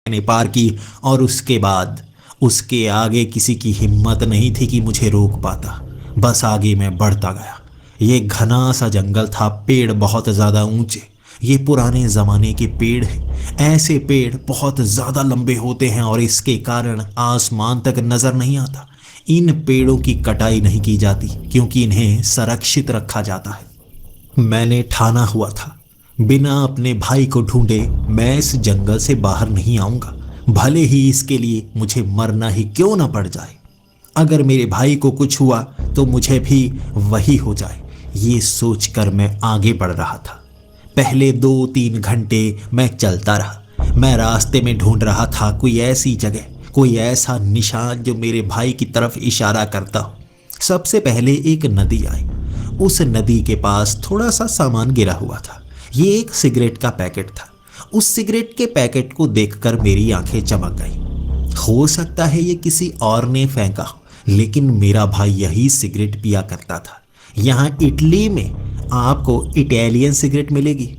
मैंने पार की और उसके बाद उसके आगे किसी की हिम्मत नहीं थी कि मुझे रोक पाता। बस आगे मैं बढ़ता गया। ये घना सा जंगल था, पेड़ बहुत ज़्यादा ऊंचे। ये पुराने ज़माने के पेड़ हैं। ऐसे पेड़ बहुत ज़्यादा लंबे होते हैं और इसके कारण आसमान तक नज़र नहीं आता। इन पेड़ों की कटाई नहीं की जाती क्योंकि इन्हें संरक्षित रखा जाता है। मैंने ठाना हुआ था, बिना अपने भाई को ढूंढे मैं इस जंगल से बाहर नहीं आऊंगा, भले ही इसके लिए मुझे मरना ही क्यों ना पड़ जाए। अगर मेरे भाई को कुछ हुआ तो मुझे भी वही हो जाए, ये सोचकर मैं आगे बढ़ रहा था। पहले 2-3 घंटे मैं चलता रहा। मैं रास्ते में ढूंढ रहा था कोई ऐसी जगह, कोई ऐसा निशान जो मेरे भाई की तरफ इशारा करता हो। सबसे पहले एक नदी आई। उस नदी के पास थोड़ा सा सामान गिरा हुआ था। ये एक सिगरेट का पैकेट था। उस सिगरेट के पैकेट को देखकर मेरी आंखें चमक गई। हो सकता है ये किसी और ने फेंका हो, लेकिन मेरा भाई यही सिगरेट पिया करता था। यहाँ इटली में आपको इटालियन सिगरेट मिलेगी,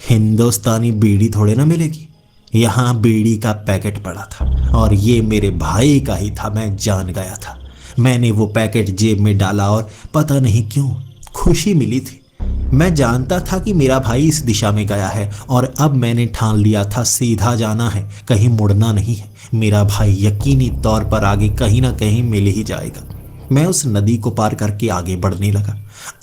हिंदुस्तानी बीड़ी थोड़े ना मिलेगी। यहाँ बीड़ी का पैकेट पड़ा था और ये मेरे भाई का ही था। मैं जान गया था। मैंने वो पैकेट जेब में डाला और पता नहीं क्यों खुशी मिली थी। मैं जानता था कि मेरा भाई इस दिशा में गया है और अब मैंने ठान लिया था सीधा जाना है, कहीं मुड़ना नहीं है। मेरा भाई यकीनी तौर पर आगे कहीं ना कहीं मिल ही जाएगा। मैं उस नदी को पार करके आगे बढ़ने लगा।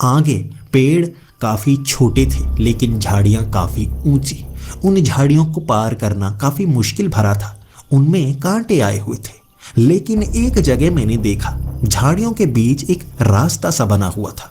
आगे पेड़ काफ़ी छोटे थे लेकिन झाड़ियाँ काफ़ी ऊंची। उन झाड़ियों को पार करना काफ़ी मुश्किल भरा था। उनमें कांटे आए हुए थे, लेकिन एक जगह मैंने देखा झाड़ियों के बीच एक रास्ता सा बना हुआ था।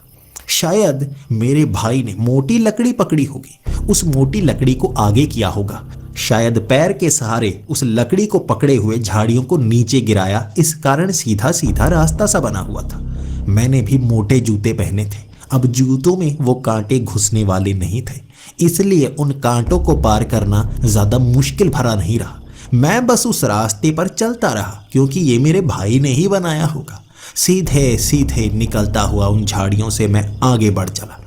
शायद मेरे भाई ने मोटी लकड़ी पकड़ी होगी, उस मोटी लकड़ी को आगे किया होगा। शायद पैर के सहारे उस लकड़ी को पकड़े हुए झाड़ियों को नीचे गिराया, इस कारण सीधा सीधा रास्ता सा बना हुआ था। मैंने भी मोटे जूते पहने थे। अब जूतों में वो कांटे घुसने वाले नहीं थे, इसलिए उन कांटों को पार करना ज़्यादा मुश्किल भरा नहीं रहा। मैं बस उस रास्ते पर चलता रहा क्योंकि ये मेरे भाई ने ही बनाया होगा। सीधे सीधे निकलता हुआ उन झाड़ियों से मैं आगे बढ़ चला।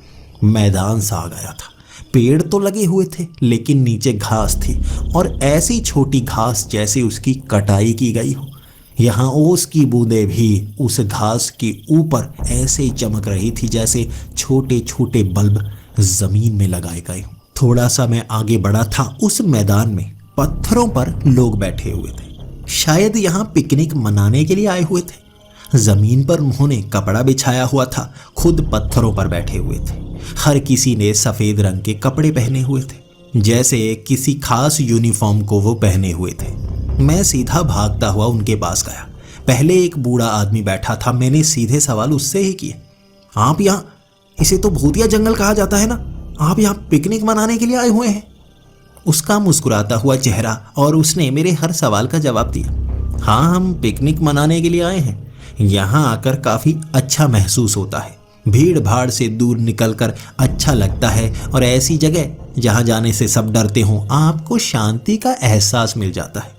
मैदान सा आ गया था। पेड़ तो लगे हुए थे लेकिन नीचे घास थी और ऐसी छोटी घास जैसे उसकी कटाई की गई हो। यहाँ ओस की बूंदें भी उस घास के ऊपर ऐसे चमक रही थी जैसे छोटे छोटे बल्ब जमीन में लगाए गए हों। थोड़ा सा मैं आगे बढ़ा था। उस मैदान में पत्थरों पर लोग बैठे हुए थे। शायद यहाँ पिकनिक मनाने के लिए आए हुए थे। जमीन पर उन्होंने कपड़ा बिछाया हुआ था, खुद पत्थरों पर बैठे हुए थे। हर किसी ने सफेद रंग के कपड़े पहने हुए थे, जैसे किसी खास यूनिफॉर्म को वो पहने हुए थे। मैं सीधा भागता हुआ उनके पास गया। पहले एक बूढ़ा आदमी बैठा था। मैंने सीधे सवाल उससे ही किए, आप यहाँ, इसे तो भूतिया जंगल कहा जाता है ना, आप यहाँ पिकनिक मनाने के लिए आए हुए हैं? उसका मुस्कुराता हुआ चेहरा और उसने मेरे हर सवाल का जवाब दिया। हाँ, हम पिकनिक मनाने के लिए आए हैं। यहाँ आकर काफ़ी अच्छा महसूस होता है। भीड़ भाड़ से दूर निकलकर अच्छा लगता है और ऐसी जगह जहाँ जाने से सब डरते हों, आपको शांति का एहसास मिल जाता है।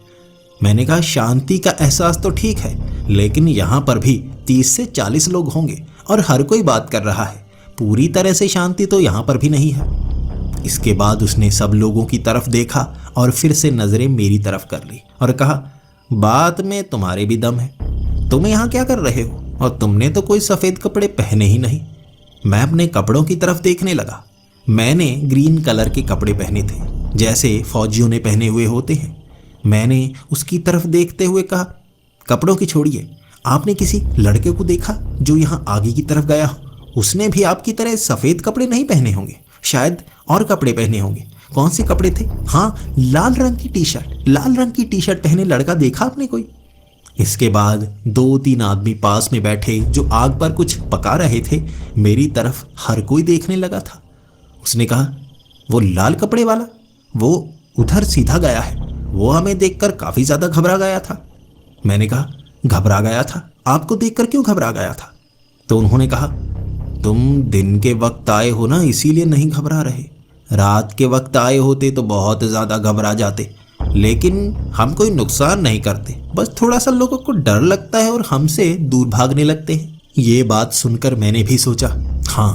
मैंने कहा, शांति का एहसास तो ठीक है, लेकिन यहाँ पर भी 30 से 40 लोग होंगे और हर कोई बात कर रहा है। पूरी तरह से शांति तो यहाँ पर भी नहीं है। इसके बाद उसने सब लोगों की तरफ देखा और फिर से नज़रें मेरी तरफ कर ली और कहा, बात में तुम्हारे भी दम है। तुम यहाँ क्या कर रहे हो? और तुमने तो कोई सफ़ेद कपड़े पहने ही नहीं। मैं अपने कपड़ों की तरफ देखने लगा। मैंने ग्रीन कलर के कपड़े पहने थे, जैसे फौजियों ने पहने हुए होते हैं। मैंने उसकी तरफ देखते हुए कहा, कपड़ों की छोड़िए, आपने किसी लड़के को देखा जो यहाँ आगे की तरफ गया हो? उसने भी आपकी तरह सफ़ेद कपड़े नहीं पहने होंगे, शायद और कपड़े पहने होंगे। कौन से कपड़े थे? हाँ, लाल रंग की टी शर्ट। लाल रंग की टी शर्ट पहने लड़का देखा आपने कोई? इसके बाद 2-3 आदमी पास में बैठे जो आग पर कुछ पका रहे थे, मेरी तरफ हर कोई देखने लगा था। उसने कहा, वो लाल कपड़े वाला, वो उधर सीधा गया है। वो हमें देखकर काफ़ी ज़्यादा घबरा गया था। मैंने कहा, घबरा गया था? आपको देखकर क्यों घबरा गया था? तो उन्होंने कहा, तुम दिन के वक्त आए हो ना, इसीलिए नहीं घबरा रहे। रात के वक्त आए होते तो बहुत ज़्यादा घबरा जाते। लेकिन हम कोई नुकसान नहीं करते, बस थोड़ा सा लोगों को डर लगता है और हमसे दूर भागने लगते हैं। ये बात सुनकर मैंने भी सोचा, हाँ,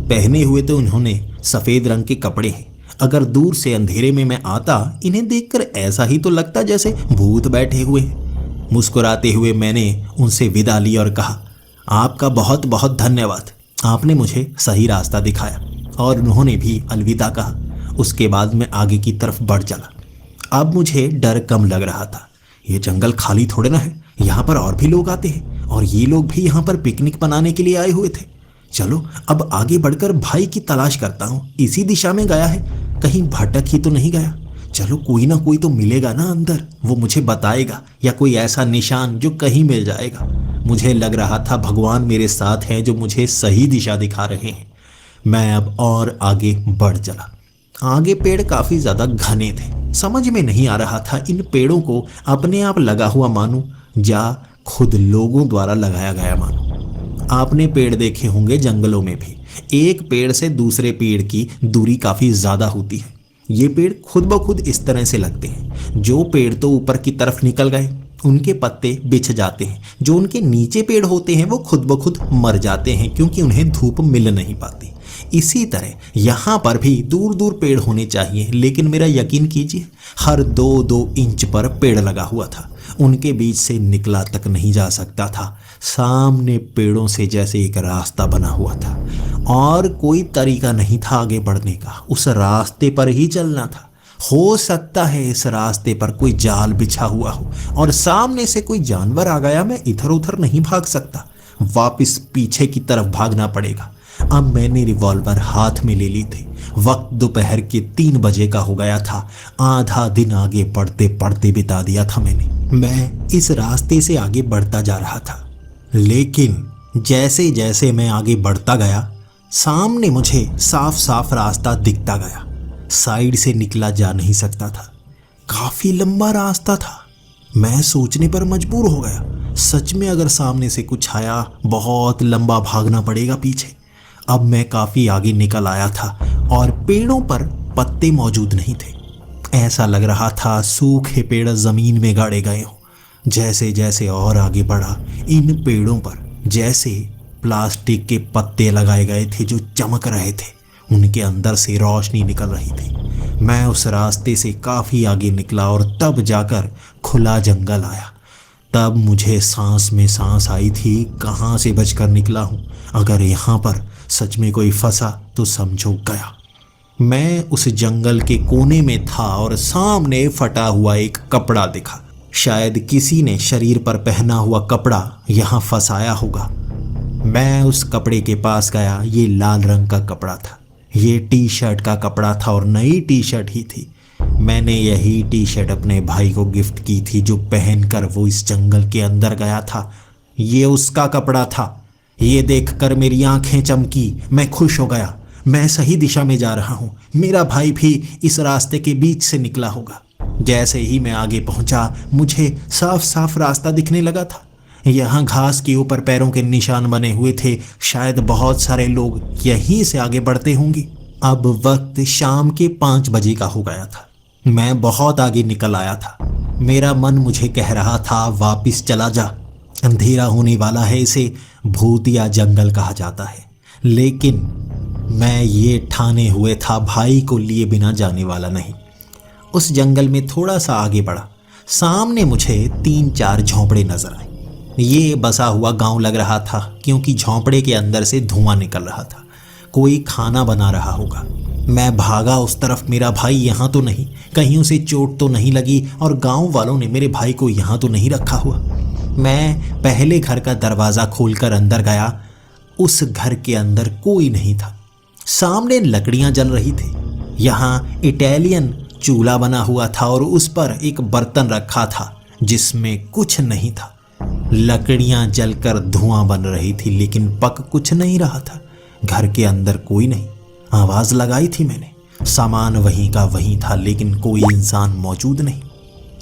पहने हुए तो उन्होंने सफ़ेद रंग के कपड़े हैं। अगर दूर से अंधेरे में मैं आता, इन्हें देखकर ऐसा ही तो लगता जैसे भूत बैठे हुए हैं। मुस्कुराते हुए मैंने उनसे विदा ली और कहा, आपका बहुत बहुत धन्यवाद, आपने मुझे सही रास्ता दिखाया। और उन्होंने भी अलविदा कहा। उसके बाद मैं आगे की तरफ बढ़ चला। अब मुझे डर कम लग रहा था। ये जंगल खाली थोड़े ना है, यहाँ पर और भी लोग आते हैं और ये लोग भी यहाँ पर पिकनिक मनाने के लिए आए हुए थे। चलो अब आगे बढ़कर भाई की तलाश करता हूँ। इसी दिशा में गया है, कहीं भटक ही तो नहीं गया। चलो कोई ना कोई तो मिलेगा ना अंदर, वो मुझे बताएगा, या कोई ऐसा निशान जो कहीं मिल जाएगा। मुझे लग रहा था भगवान मेरे साथ हैं जो मुझे सही दिशा दिखा रहे हैं। मैं अब और आगे बढ़ चला। आगे पेड़ काफ़ी ज़्यादा घने थे। समझ में नहीं आ रहा था इन पेड़ों को अपने आप लगा हुआ मानूं या खुद लोगों द्वारा लगाया गया मानूं। आपने पेड़ देखे होंगे जंगलों में भी, एक पेड़ से दूसरे पेड़ की दूरी काफ़ी ज़्यादा होती है। ये पेड़ खुद ब खुद इस तरह से लगते हैं। जो पेड़ तो ऊपर की तरफ निकल गए उनके पत्ते बिछ जाते हैं, जो उनके नीचे पेड़ होते हैं वो खुद ब खुद मर जाते हैं क्योंकि उन्हें धूप मिल नहीं पाती। इसी तरह यहाँ पर भी दूर दूर पेड़ होने चाहिए, लेकिन मेरा यकीन कीजिए हर 2-2 इंच पर पेड़ लगा हुआ था। उनके बीच से निकला तक नहीं जा सकता था। सामने पेड़ों से जैसे एक रास्ता बना हुआ था और कोई तरीका नहीं था आगे बढ़ने का। उस रास्ते पर ही चलना था। हो सकता है इस रास्ते पर कोई जाल बिछा हुआ हो और सामने से कोई जानवर आ गया। मैं इधर उधर नहीं भाग सकता, वापस पीछे की तरफ भागना पड़ेगा। अब मैंने रिवॉल्वर हाथ में ले ली थी। वक्त दोपहर के 3 बजे का हो गया था। आधा दिन आगे बढ़ते बढ़ते बिता दिया था मैंने। मैं इस रास्ते से आगे बढ़ता जा रहा था, लेकिन जैसे जैसे मैं आगे बढ़ता गया सामने मुझे साफ साफ रास्ता दिखता गया। साइड से निकला जा नहीं सकता था। काफी लंबा रास्ता था। मैं सोचने पर मजबूर हो गया, सच में अगर सामने से कुछ आया बहुत लंबा भागना पड़ेगा पीछे। अब मैं काफी आगे निकल आया था और पेड़ों पर पत्ते मौजूद नहीं थे। ऐसा लग रहा था सूखे पेड़ जमीन में गाड़े गए हों। जैसे जैसे और आगे बढ़ा, इन पेड़ों पर जैसे प्लास्टिक के पत्ते लगाए गए थे जो चमक रहे थे। उनके अंदर से रोशनी निकल रही थी। मैं उस रास्ते से काफ़ी आगे निकला और तब जाकर खुला जंगल आया। तब मुझे सांस में सांस आई थी, कहाँ से बचकर निकला हूँ। अगर यहाँ पर सच में कोई फंसा तो समझो गया। मैं उस जंगल के कोने में था और सामने फटा हुआ एक कपड़ा दिखा। शायद किसी ने शरीर पर पहना हुआ कपड़ा यहाँ फंसाया होगा। मैं उस कपड़े के पास गया। ये लाल रंग का कपड़ा था। ये टी शर्ट का कपड़ा था और नई टी शर्ट ही थी। मैंने यही टी शर्ट अपने भाई को गिफ्ट की थी जो पहनकर वो इस जंगल के अंदर गया था। ये उसका कपड़ा था। ये देखकर मेरी आंखें चमकी। मैं खुश हो गया। मैं सही दिशा में जा रहा हूँ। मेरा भाई भी इस रास्ते के बीच से निकला होगा। जैसे ही मैं आगे पहुंचा मुझे साफ साफ रास्ता दिखने लगा था। यहाँ घास के ऊपर पैरों के निशान बने हुए थे। शायद बहुत सारे लोग यहीं से आगे बढ़ते होंगे। अब वक्त शाम के 5 बजे का हो गया था। मैं बहुत आगे निकल आया था। मेरा मन मुझे कह रहा था वापिस चला जा, अंधेरा होने वाला है, इसे भूतिया जंगल कहा जाता है। लेकिन मैं ये ठाने हुए था भाई को लिए बिना जाने वाला नहीं। उस जंगल में थोड़ा सा आगे बढ़ा। सामने मुझे 3-4 झोंपड़े नजर आए। ये बसा हुआ गांव लग रहा था क्योंकि झोंपड़े के अंदर से धुआं निकल रहा था। कोई खाना बना रहा होगा। मैं भागा उस तरफ। मेरा भाई यहाँ तो नहीं, कहीं उसे चोट तो नहीं लगी और गांव वालों ने मेरे भाई को यहाँ तो नहीं रखा हुआ। मैं पहले घर का दरवाज़ा खोलकर अंदर गया। उस घर के अंदर कोई नहीं था। सामने लकड़ियाँ जल रही थी। यहाँ इटालियन चूल्हा बना हुआ था और उस पर एक बर्तन रखा था जिसमें कुछ नहीं था। लकड़ियाँ जलकर धुआं बन रही थी लेकिन पक कुछ नहीं रहा था। घर के अंदर कोई नहीं। आवाज़ लगाई थी मैंने। सामान वहीं का वहीं था लेकिन कोई इंसान मौजूद नहीं।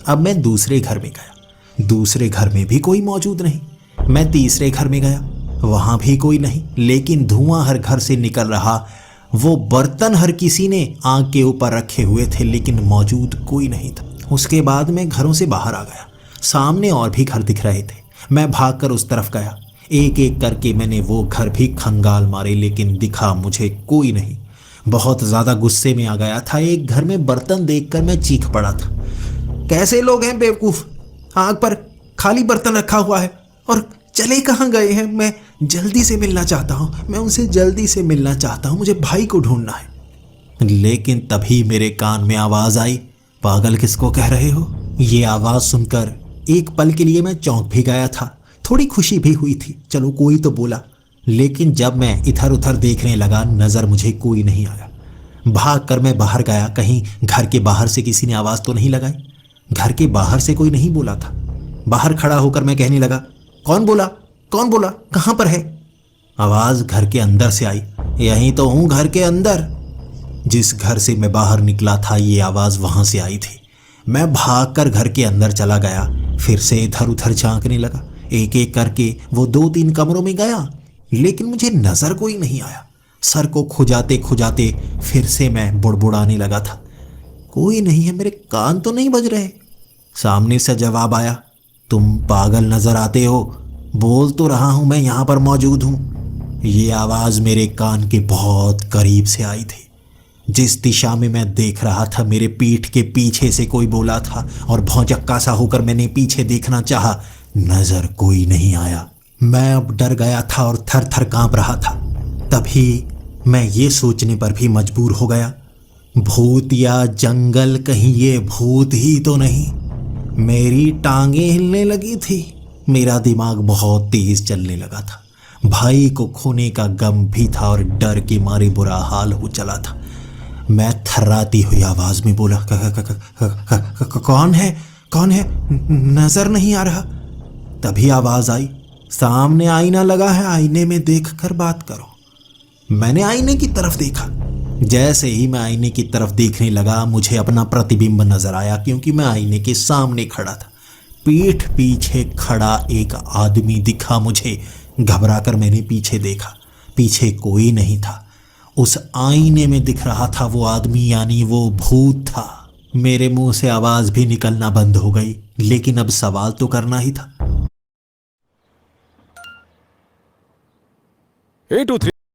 अब मैं दूसरे घर में गया। दूसरे घर में भी कोई मौजूद नहीं। मैं तीसरे घर में गया, वहाँ भी कोई नहीं, लेकिन धुआं हर घर से निकल रहा। वो बर्तन हर किसी ने आग के ऊपर रखे हुए थे लेकिन मौजूद कोई नहीं था। उसके बाद मैं घरों से बाहर आ गया। सामने और भी घर दिख रहे थे। मैं भागकर उस तरफ गया। एक एक करके मैंने वो घर भी खंगाल मारे लेकिन दिखा मुझे कोई नहीं। बहुत ज़्यादा गुस्से में आ गया था। एक घर में बर्तन देखकर मैं चीख पड़ा था। कैसे लोग हैं बेवकूफ़, आग पर खाली बर्तन रखा हुआ है और चले कहाँ गए हैं। मैं जल्दी से मिलना चाहता हूँ, मैं उनसे जल्दी से मिलना चाहता हूँ, मुझे भाई को ढूंढना है। लेकिन तभी मेरे कान में आवाज़ आई, पागल किसको कह रहे हो। ये आवाज़ सुनकर एक पल के लिए मैं चौंक भी गया था, थोड़ी खुशी भी हुई थी, चलो कोई तो बोला। लेकिन जब मैं इधर उधर देखने लगा, नज़र मुझे कोई नहीं आया। भाग कर मैं बाहर गया, कहीं घर के बाहर से किसी ने आवाज़ तो नहीं लगाई। घर के बाहर से कोई नहीं बोला था। बाहर खड़ा होकर मैं कहने लगा, कौन बोला, कौन बोला, कहाँ पर है। आवाज़ घर के अंदर से आई। यहीं तो हूँ, घर के अंदर। जिस घर से मैं बाहर निकला था ये आवाज़ वहाँ से आई थी। मैं भागकर घर के अंदर चला गया, फिर से इधर उधर झांकने लगा। एक एक करके वो 2-3 कमरों में गया, लेकिन मुझे नज़र कोई नहीं आया। सर को खुजाते खुजाते फिर से मैं बुड़बुड़ाने लगा था, कोई नहीं है, मेरे कान तो नहीं बज रहे। सामने से जवाब आया, तुम पागल नज़र आते हो, बोल तो रहा हूँ मैं यहाँ पर मौजूद हूँ। ये आवाज़ मेरे कान के बहुत करीब से आई थी। जिस दिशा में मैं देख रहा था मेरे पीठ के पीछे से कोई बोला था और भौचक्का सा होकर मैंने पीछे देखना चाहा, नज़र कोई नहीं आया। मैं अब डर गया था और थर थर काँप रहा था। तभी मैं ये सोचने पर भी मजबूर हो गया, भूत या जंगल, कहीं ये भूत ही तो नहीं। मेरी टांगें हिलने लगी थी, मेरा दिमाग बहुत तेज चलने लगा था। भाई को खोने का गम भी था और डर के मारे बुरा हाल हो चला था। मैं थर्राती हुई आवाज में बोला, कौन है, कौन है, नजर नहीं आ रहा। तभी आवाज आई, सामने आईना लगा है, आईने में देखकर बात करो। मैंने आईने की तरफ देखा। जैसे ही मैं आईने की तरफ देखने लगा, मुझे अपना प्रतिबिंब नजर आया, क्योंकि मैं आईने के सामने खड़ा था। पीठ पीछे खड़ा एक आदमी दिखा मुझे। घबराकर मैंने पीछे देखा, पीछे कोई नहीं था। उस आईने में दिख रहा था वो आदमी, यानी वो भूत था। मेरे मुंह से आवाज भी निकलना बंद हो गई, लेकिन अब सवाल तो करना ही था। 823